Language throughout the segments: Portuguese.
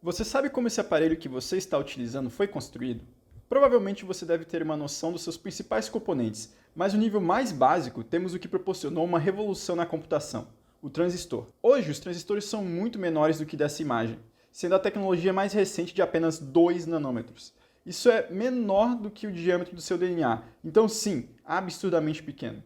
Você sabe como esse aparelho que você está utilizando foi construído? Provavelmente você deve ter uma noção dos seus principais componentes, mas no nível mais básico temos o que proporcionou uma revolução na computação, o transistor. Hoje, os transistores são muito menores do que dessa imagem, sendo a tecnologia mais recente de apenas 2 nanômetros. Isso é menor do que o diâmetro do seu DNA, então sim, absurdamente pequeno.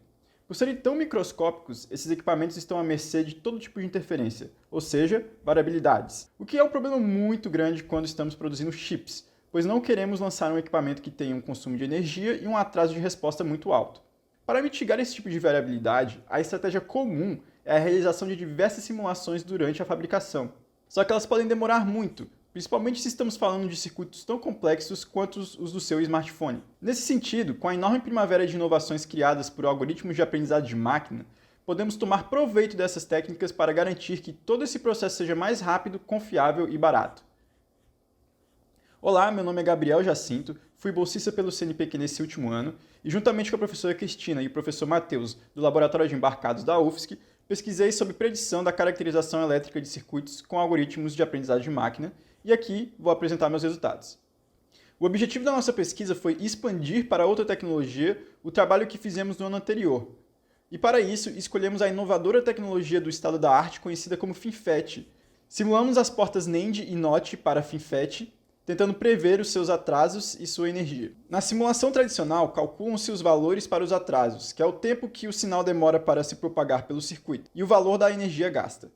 Por serem tão microscópicos, esses equipamentos estão à mercê de todo tipo de interferência, ou seja, variabilidades. O que é um problema muito grande quando estamos produzindo chips, pois não queremos lançar um equipamento que tenha um consumo de energia e um atraso de resposta muito alto. Para mitigar esse tipo de variabilidade, a estratégia comum é a realização de diversas simulações durante a fabricação. Só que elas podem demorar muito, principalmente se estamos falando de circuitos tão complexos quanto os do seu smartphone. Nesse sentido, com a enorme primavera de inovações criadas por algoritmos de aprendizado de máquina, podemos tomar proveito dessas técnicas para garantir que todo esse processo seja mais rápido, confiável e barato. Olá, meu nome é Gabriel Jacinto, fui bolsista pelo CNPq nesse último ano e, juntamente com a professora Cristina e o professor Matheus, do Laboratório de Embarcados da UFSC, pesquisei sobre predição da caracterização elétrica de circuitos com algoritmos de aprendizado de máquina e aqui vou apresentar meus resultados. O objetivo da nossa pesquisa foi expandir para outra tecnologia o trabalho que fizemos no ano anterior. E para isso, escolhemos a inovadora tecnologia do estado da arte conhecida como FinFET. Simulamos as portas NAND e NOT para FinFET, tentando prever os seus atrasos e sua energia. Na simulação tradicional, calculam-se os valores para os atrasos, que é o tempo que o sinal demora para se propagar pelo circuito, e o valor da energia gasta.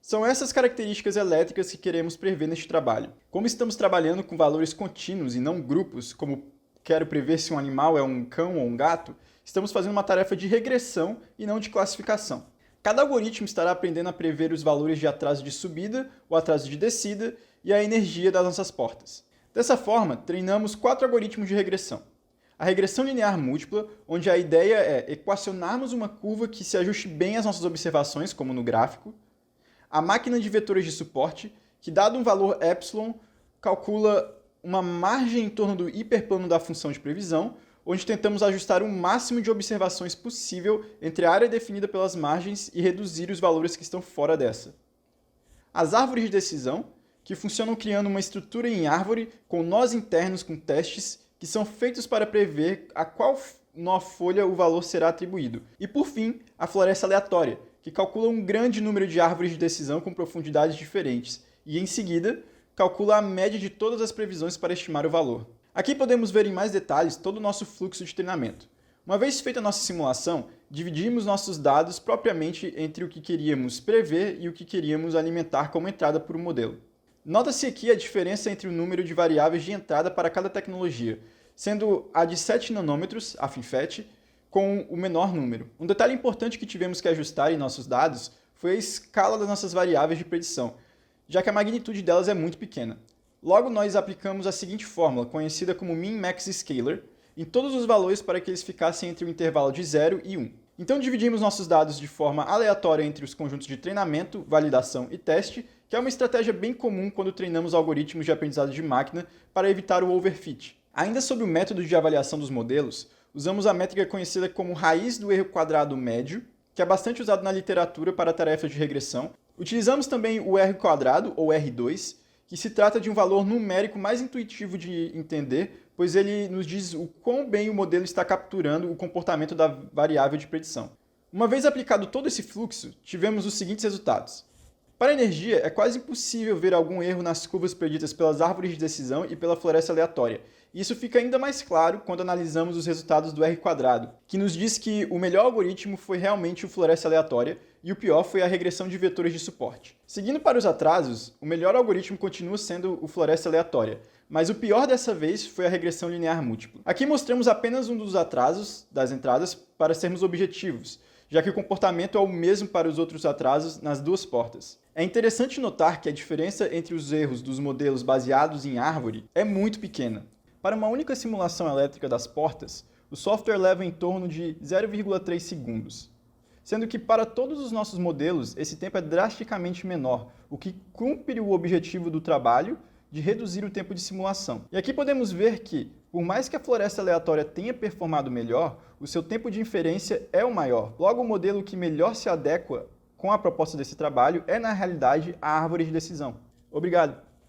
São essas características elétricas que queremos prever neste trabalho. Como estamos trabalhando com valores contínuos e não grupos, como quero prever se um animal é um cão ou um gato, estamos fazendo uma tarefa de regressão e não de classificação. Cada algoritmo estará aprendendo a prever os valores de atraso de subida, o atraso de descida e a energia das nossas portas. Dessa forma, treinamos 4 algoritmos de regressão. A regressão linear múltipla, onde a ideia é equacionarmos uma curva que se ajuste bem às nossas observações, como no gráfico. A máquina de vetores de suporte, que dado um valor epsilon, calcula uma margem em torno do hiperplano da função de previsão, onde tentamos ajustar o máximo de observações possível entre a área definida pelas margens e reduzir os valores que estão fora dessa. As árvores de decisão, que funcionam criando uma estrutura em árvore com nós internos com testes que são feitos para prever a qual nó folha o valor será atribuído. E por fim, a floresta aleatória, que calcula um grande número de árvores de decisão com profundidades diferentes e, em seguida, calcula a média de todas as previsões para estimar o valor. Aqui podemos ver em mais detalhes todo o nosso fluxo de treinamento. Uma vez feita a nossa simulação, dividimos nossos dados propriamente entre o que queríamos prever e o que queríamos alimentar como entrada para o modelo. Nota-se aqui a diferença entre o número de variáveis de entrada para cada tecnologia, sendo a de 7 nanômetros, a FinFET, com o menor número. Um detalhe importante que tivemos que ajustar em nossos dados foi a escala das nossas variáveis de predição, já que a magnitude delas é muito pequena. Logo, nós aplicamos a seguinte fórmula, conhecida como Min-Max Scalar, em todos os valores para que eles ficassem entre o intervalo de 0 e 1. Então, dividimos nossos dados de forma aleatória entre os conjuntos de treinamento, validação e teste, que é uma estratégia bem comum quando treinamos algoritmos de aprendizado de máquina para evitar o overfit. Ainda sobre o método de avaliação dos modelos, usamos a métrica conhecida como raiz do erro quadrado médio, que é bastante usado na literatura para tarefas de regressão. Utilizamos também o R quadrado, ou R2, que se trata de um valor numérico mais intuitivo de entender, pois ele nos diz o quão bem o modelo está capturando o comportamento da variável de predição. Uma vez aplicado todo esse fluxo, tivemos os seguintes resultados. Para a energia, é quase impossível ver algum erro nas curvas preditas pelas árvores de decisão e pela floresta aleatória. E isso fica ainda mais claro quando analisamos os resultados do R², que nos diz que o melhor algoritmo foi realmente o floresta aleatória e o pior foi a regressão de vetores de suporte. Seguindo para os atrasos, o melhor algoritmo continua sendo o floresta aleatória, mas o pior dessa vez foi a regressão linear múltipla. Aqui mostramos apenas um dos atrasos das entradas para sermos objetivos, já que o comportamento é o mesmo para os outros atrasos nas duas portas. É interessante notar que a diferença entre os erros dos modelos baseados em árvore é muito pequena. Para uma única simulação elétrica das portas, o software leva em torno de 0,3 segundos, sendo que para todos os nossos modelos esse tempo é drasticamente menor, o que cumpre o objetivo do trabalho de reduzir o tempo de simulação. E aqui podemos ver que, por mais que a floresta aleatória tenha performado melhor, o seu tempo de inferência é o maior. Logo, o modelo que melhor se adequa com a proposta desse trabalho é, na realidade, a árvore de decisão. Obrigado!